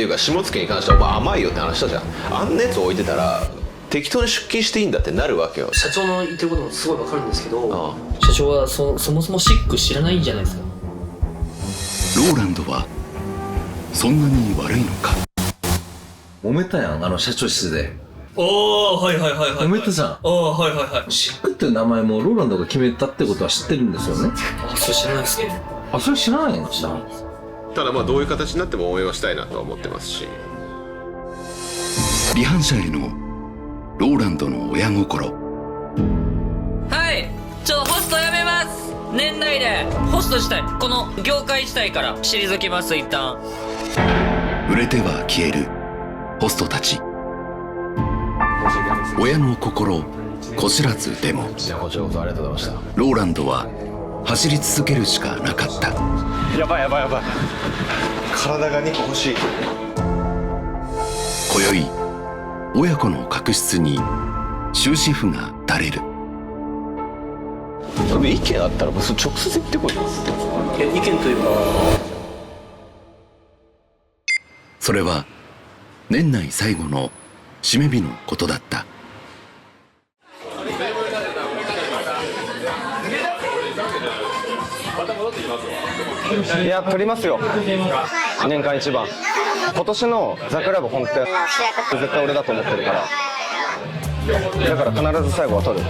いうか下野に関してはお前甘いよって話したじゃん。あんなやつ置いてたら適当に出勤していいんだってなるわけよ。社長の言ってることもすごいわかるんですけど、社長はそもそもシック知らないんじゃないですか。ローランドはそんなに悪いのか。揉めたやん、社長室で。おー、はいはいはいはい。揉めたじゃん。おー、はいはいはい。シックっていう名前もローランドが決めたってことは知ってるんですよね。あ、それ知らないですけど。あ、それ知らないの？ただまあどういう形になっても応援はしたいなとは思ってますし。離反者へのローランドの親心。はい、ホストやめます。年内でホストしたい。この業界したいから退きます。一旦売れては消えるホストたち。親の心こ知らずでもこちらこそありがとうございました。ローランドは走り続けるしかなかった。やばいやばいやばい、体が2個欲しい。今宵親子の確執に終止符が垂れる。意見あったらもう直接言ってこい。意見というか、それは年内最後の締め日のことだった。いや、取りますよ。年間一番。今年のザ・クラブ本店絶対俺だと思ってるから、だから必ず最後は取る。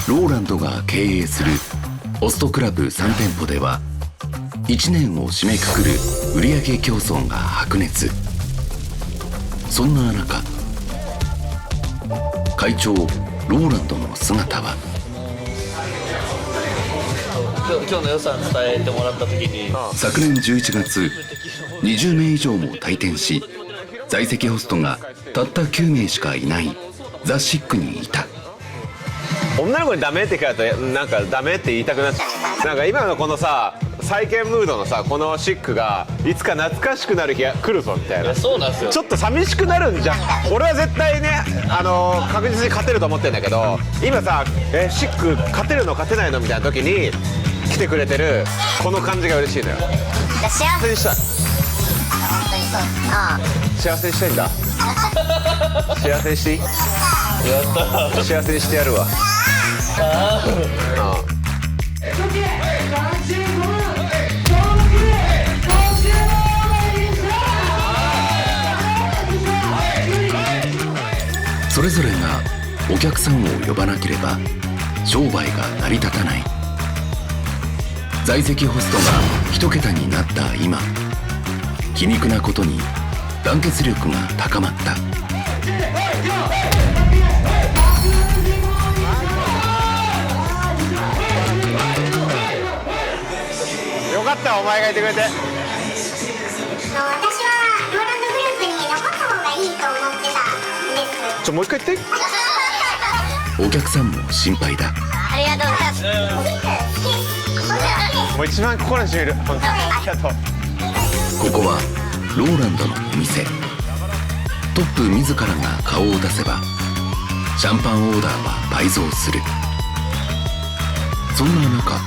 ローランドが経営するホストクラブ3店舗では1年を締めくくる売上競争が白熱。そんな中、会長ローランドの姿は。今日の予算伝えてもらった時に、昨年11月20名以上も退店し、在籍ホストがたった9名しかいないザ・シックにいた。女の子にダメって聞かれるとなんかダメって言いたくなっちゃう。なんか今のこのさ再建ムードのさこのシックがいつか懐かしくなる日が来るぞみたいな。そうなんですよ。ちょっと寂しくなるんじゃん。俺は絶対ね確実に勝てると思ってるんだけど、今さシック勝てるの勝てないのみたいな時に来てくれてるこの感じが嬉しいのよ。幸幸せにしたい。本当にそう。あ幸せにしたいんだ。幸せにしていい？やった。幸せにしてやるわ。ああ。それぞれがお客さんを呼ばなければ商売が成り立たない。在籍ホストが一桁になった今、皮肉なことに団結力が高まった。よかったお前がいてくれて。私はローランドグループに残った方がいいと思ってたんです。もう一回言って。お客さんも心配だ。ありがとうございます。もう一番心にしみる。本当にありがとう。ここはローランドのお店。トップ自らが顔を出せばシャンパンオーダーは倍増する。そんな中、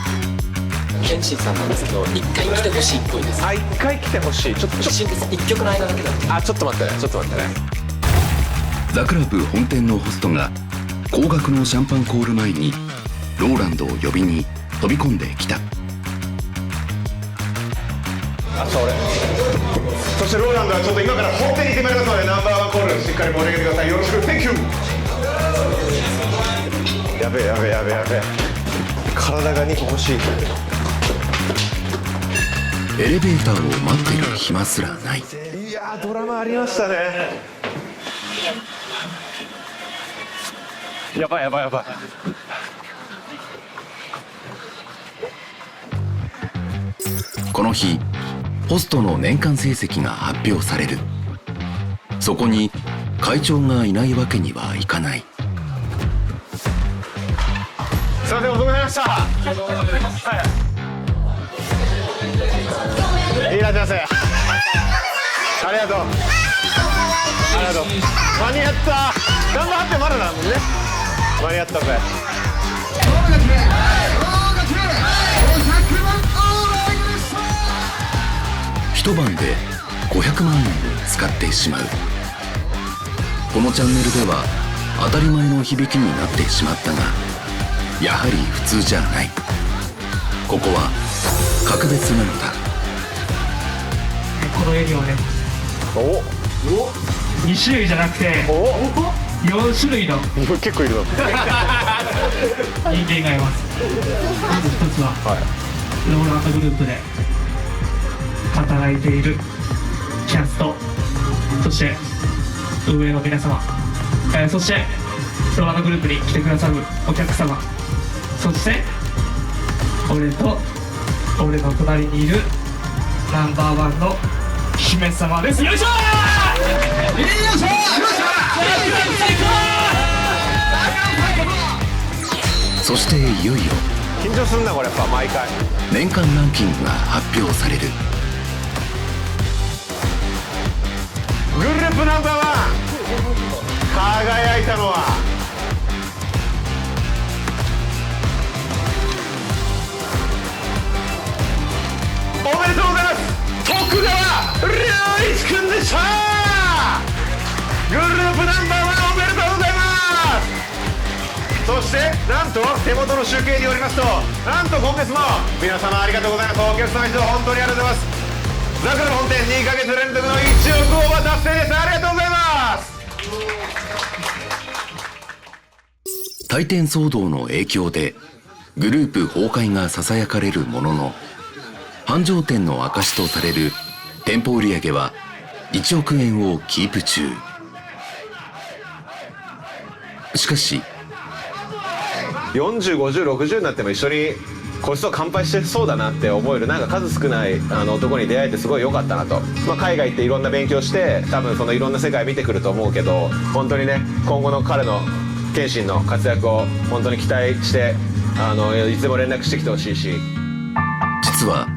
ケンシンさんなんですけど、一回来てほしいっぽいです。一回来てほしい。ちょっと一瞬です。一曲の間だけだって。ちょっと待ってね。ちょっと待ってね。ザクラブ本店のホストが高額のシャンパンコール前にローランドを呼びに飛び込んできた。俺。そしてローランドはちょっと今から本店に行ってまいりますので、ナンバーワンコールしっかり盛り上げてください。よろしく。 Thank you。 やべえ体が2個欲しい。エレベーターを待ってる暇すらない。いやードラマありましたね。やばい。この日ホストの年間成績が発表される。そこに会長がいないわけにはいかない。すいません、遅くなりました。いらっしゃいませ。ありがとう。間に合った。頑張ってまだだもんね。間に合ったぜ。一晩で500万円を使ってしまう。このチャンネルでは当たり前の響きになってしまったが、やはり普通じゃない。ここは格別なのだ。このエリアはね、2種類じゃなくて4種類の結構いるの。人間がいます。まず一つは、ローランドグループで働いているキャスト、そして運営の皆様、そしてローランドグループに来てくださるお客様、そして俺と俺の隣にいるナンバーワンの姫様です。よいしょー！よいしょー！そしていよいよ緊張すんなこれ、やっぱ毎回。年間ランキングが発表される。グループナンバーワン、輝いたのはおめでとうございます、徳川良一君でした。グループナンバーワンおめでとうございます。そしてなんと手元の集計によりますと、なんと今月も皆様ありがとうございます。お客様一同本当にありがとうございます。ザクロ本店2ヶ月連続の1億オーバー達成です。ありがとうございます。退店騒動の影響でグループ崩壊がささやかれるものの、繁盛店の証とされる店舗売上は1億円をキープ中。しかし40、50、60になっても一緒にこいつと乾杯してそうだなって思える、なんか数少ない男に出会えてすごい良かったなと。海外行っていろんな勉強して多分そのいろんな世界見てくると思うけど、本当にね今後の彼の謙信の活躍を本当に期待して、いつでも連絡してきてほしいし。実は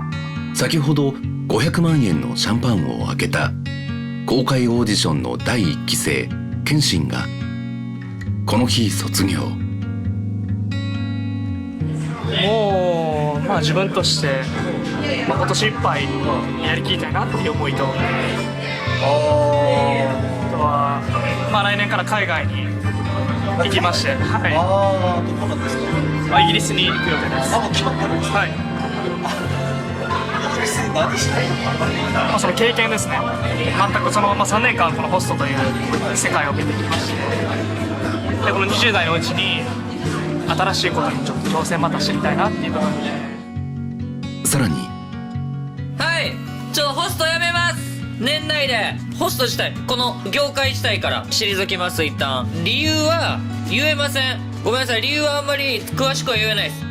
先ほど500万円のシャンパンを開けた公開オーディションの第1期生謙信がこの日卒業。もう、自分として、今年いっぱいやりきりたいなっていう思いと、あとは、来年から海外に行きまして、イギリスに行く予定です。もう決まってるんですか？はい。その経験ですね。全くその、3年間このホストという世界を見てきまして、でこの20代のうちに新しいことにちょっと挑戦またしてみたいなっていう部分で。さらにホストやめます。年内でホスト自体、この業界自体から退きます。一旦理由は言えません。ごめんなさい、理由はあんまり詳しくは言えないです。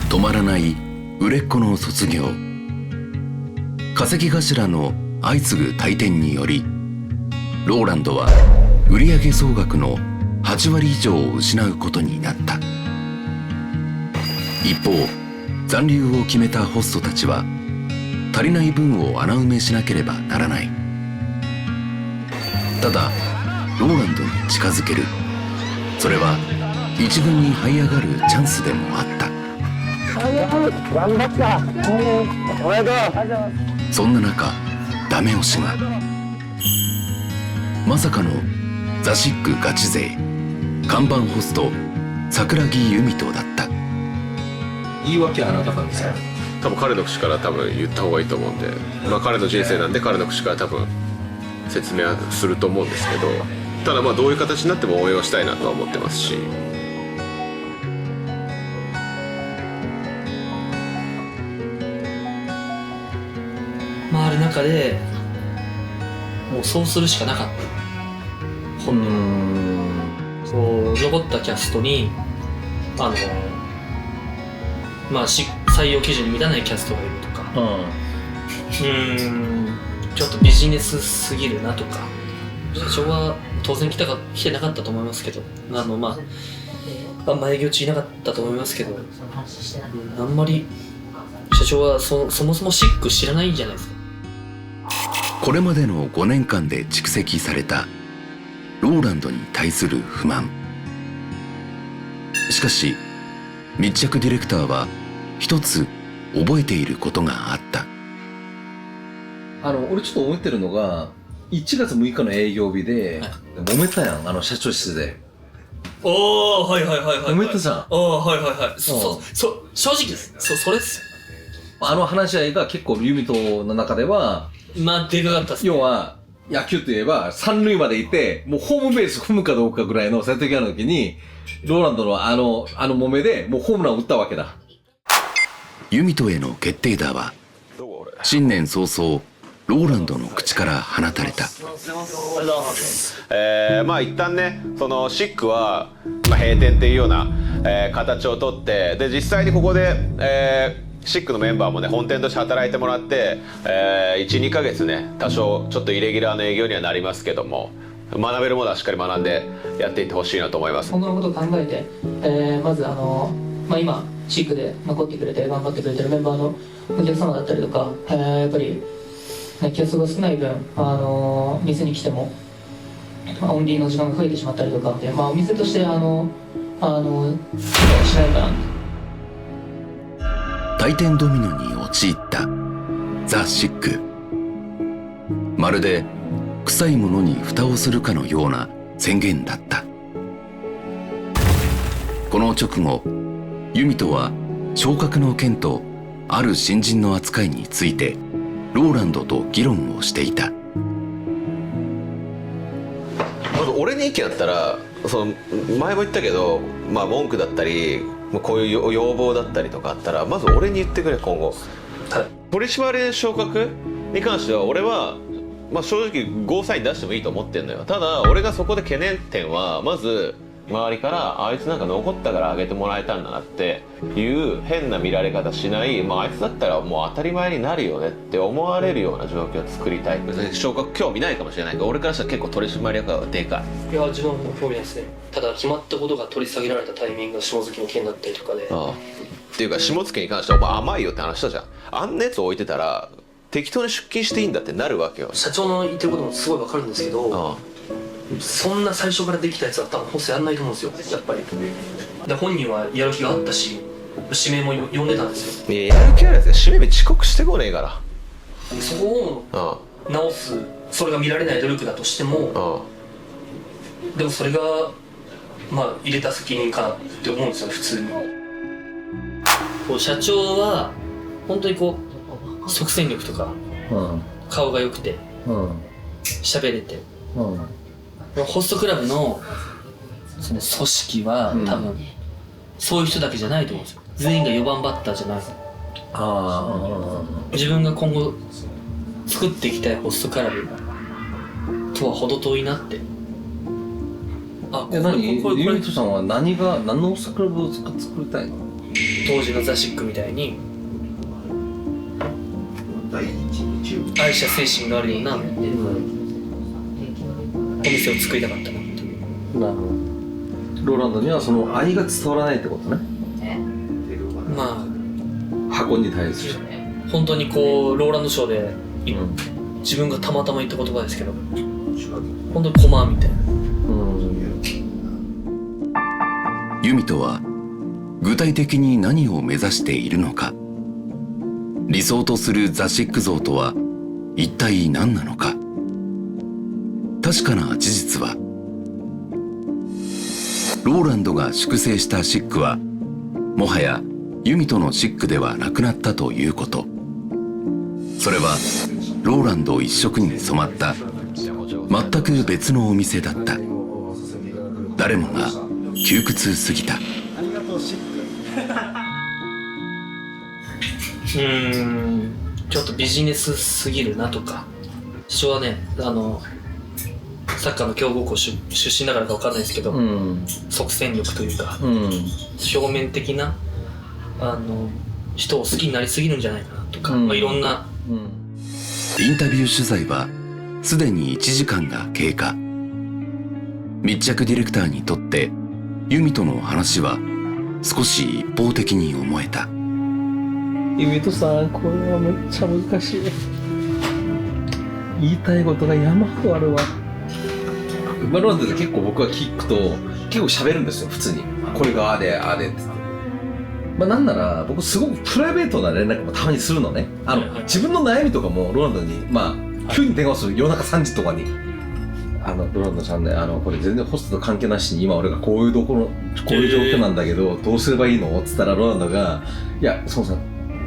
止まらない売れっ子の卒業。稼ぎ頭の相次ぐ退店によりローランドは売上総額の8割以上を失うことになった。一方残留を決めたホストたちは足りない分を穴埋めしなければならない。ただローランドに近づける、それは一軍に這い上がるチャンスでもあった。頑張った。おめでとう。そんな中ダメ押しが。まさかのザシックガチ勢看板ホスト桜木由美とだった。言い訳はあなたなんですか？多分彼の口から多分言った方がいいと思うんで、彼の人生なんで彼の口から多分説明はすると思うんですけど、ただどういう形になっても応援をしたいなとは思ってますし。ある中でもうそうするしかなかった。本当そう残ったキャストに採用基準に満たないキャストがいるとか、ちょっとビジネスすぎるなとか、社長は当然来てなかったと思いますけど、あんま営業中いなかったと思いますけど、あんまり社長はそもそもシック知らないんじゃないですか。これまでの5年間で蓄積されたローランドに対する不満。しかし密着ディレクターは一つ覚えていることがあった。俺ちょっと思ってるのが、1月6日の営業日で、揉めたやん、社長室で。おー、はいはいはいはい。揉めたじゃん。はいはいはい。正直です。それっすよ。話し合いが結構ユミトの中では、まあ、でかかったっす。要は、野球といえば、三塁まで行って、もうホームベース踏むかどうかぐらいのセットギャラの時に、ローランドの揉めで、もうホームランを打ったわけだ。ユミトへの決定打は、新年早々、ローランドの口から放たれた。まあ一旦ね、そのシックは、閉店っていうような、形をとって、で実際にここで、シックのメンバーもね本店として働いてもらって、12ヶ月ね多少ちょっとイレギュラーの営業にはなりますけども、学べるものはしっかり学んでやっていってほしいなと思います。今後のことを考えて、まず今シックで残ってくれて頑張ってくれてるメンバーのお客様だったりとか、やっぱり客数が少ない分店に来ても、オンリーの時間が増えてしまったりとかで、お店としてしないかな。退店ドミノに陥ったザ・シック。まるで臭いものに蓋をするかのような宣言だった。この直後、ユミトは昇格の件とある新人の扱いについてローランドと議論をしていた。まず俺に意見あったら、前も言ったけど、文句だったりこういう要望だったりとかあったら、まず俺に言ってくれ。今後取締役昇格に関しては俺は、正直ゴーサイン出してもいいと思ってんのよ。ただ俺がそこで懸念点は、まず周りからあいつなんか残ったからあげてもらえたんだなっていう変な見られ方しない、あいつだったらもう当たり前になるよねって思われるような状況を作りたい。昇格興味ないかもしれないけど、俺からしたら結構取締役はでかい。いや、自分は興味ないですね。ただ決まったことが取り下げられたタイミングが下月の件だったりとかで。っていうか下月に関してはお前甘いよって話したじゃん。あんなやつ置いてたら適当に出勤していいんだってなるわけよ。社長の言ってることもすごいわかるんですけど、そんな最初からできたやつは多分ホストやんないと思うんですよ、やっぱり。で本人はやる気があったし、指名も呼んでたんですよ。いや、やる気あるやつが指名日遅刻してこねえから。そこを直す、それが見られない努力だとしても、でもそれが入れた責任かなって思うんですよね、普通に。社長は本当に即戦力とか、顔が良くて喋れて、ホストクラブのその組織は多分そういう人だけじゃないと思うんですよ。全員が4番バッターじゃない。自分が今後作っていきたいホストクラブとは程遠いなって。ユミトさんは何のホストクラブを作りたいの？当時のザ・シックみたいに愛者精神があるようなお店を作りたかったなっていう。なるほど。ローランドにはその愛が伝わらないってことね。箱に対する本当にローランドショーで、自分がたまたま言った言葉ですけど、本当にコマみたいな。ユミトは具体的に何を目指しているのか。理想とするザ・シック像とは一体何なのか。確かな事実は、ローランドが粛清したシックはもはやユミトのシックではなくなったということ。それはローランド一色に染まった全く別のお店だった。誰もが窮屈すぎた。ちょっとビジネスすぎるなとか。私はね、サッカーの強豪校出身だからか分かんないですけど、即戦力というか、表面的な人を好きになりすぎるんじゃないかなとか、いろんな、インタビュー取材はすでに1時間が経過。密着ディレクターにとってユミトの話は少し一方的に思えた。ユミトさん、これはめっちゃ難しい。言いたいことが山ほどあるわ。ローランドで結構僕が聞くと結構喋るんですよ、普通に。これがああでって。まあ、なんなら僕すごくプライベートな連絡もたまにするのね。自分の悩みとかもローランドにまあ急に電話する、夜中3時とかにローランドさんね、これ全然ホストと関係なしに今俺がこういう状況なんだけどどうすればいいのっつったら、ローランドがいやそのさ、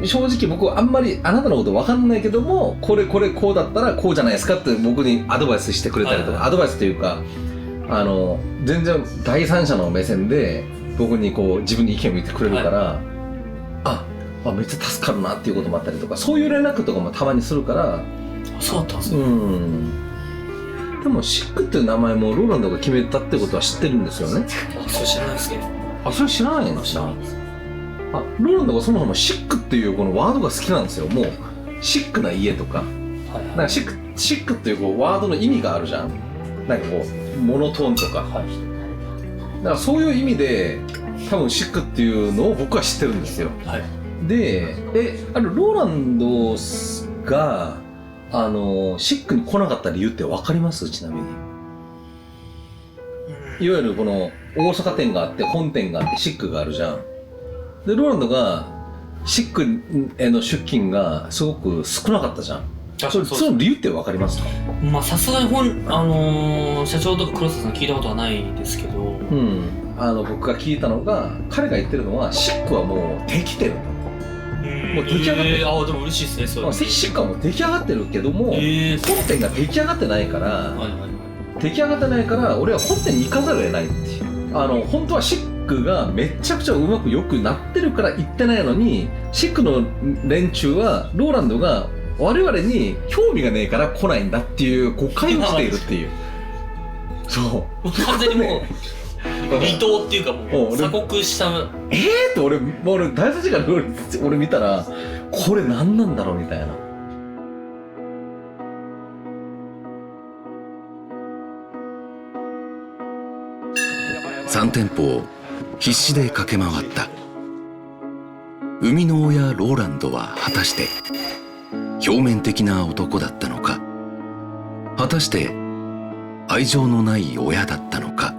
正直僕はあんまりあなたのこと分かんないけども、これこうだったらこうじゃないですかって僕にアドバイスしてくれたりとか、アドバイスというか全然第三者の目線で僕にこう自分に意見を言ってくれるから、めっちゃ助かるなっていうこともあったりとか、そういう連絡とかもたまにするから。そうだったんですね。でもシックっていう名前もローランドが決めたってことは知ってるんですよね。それ知らないですけど。それ知らないんですか。ローランドがそもそもシックっていうこのワードが好きなんですよ。もうシックな家とか、なんかシックっていうこうワードの意味があるじゃん。なんかこうモノトーンとか、だからそういう意味で多分シックっていうのを僕は知ってるんですよ。で、ローランドがシックに来なかった理由って分かります？ちなみに。いわゆるこの大阪店があって本店があってシックがあるじゃん。でローランドがシックへの出勤がすごく少なかったじゃん。その理由って分かりますか？まあさすがに社長とか黒瀬さん聞いたことはないですけど、僕が聞いたのが、彼が言ってるのはシックはもうできてる。もう出来上がってる。でも嬉しいですね。それシックはもう出来上がってるけども、本店が出来上がってないから、出来上がってないから俺は本店に行かざるを得ないっていう。本当はシックがめちゃくちゃうまくよくなってるから行ってないのに、シックの連中はローランドが我々に興味がねえから来ないんだっていう誤解をしているっていう。そう完全にもう離島っていうかもう鎖国したって俺大卒から俺見たらこれ何なんだろうみたいな。3店舗を必死で駆け回った。生みの親ローランドは果たして表面的な男だったのか、果たして愛情のない親だったのか。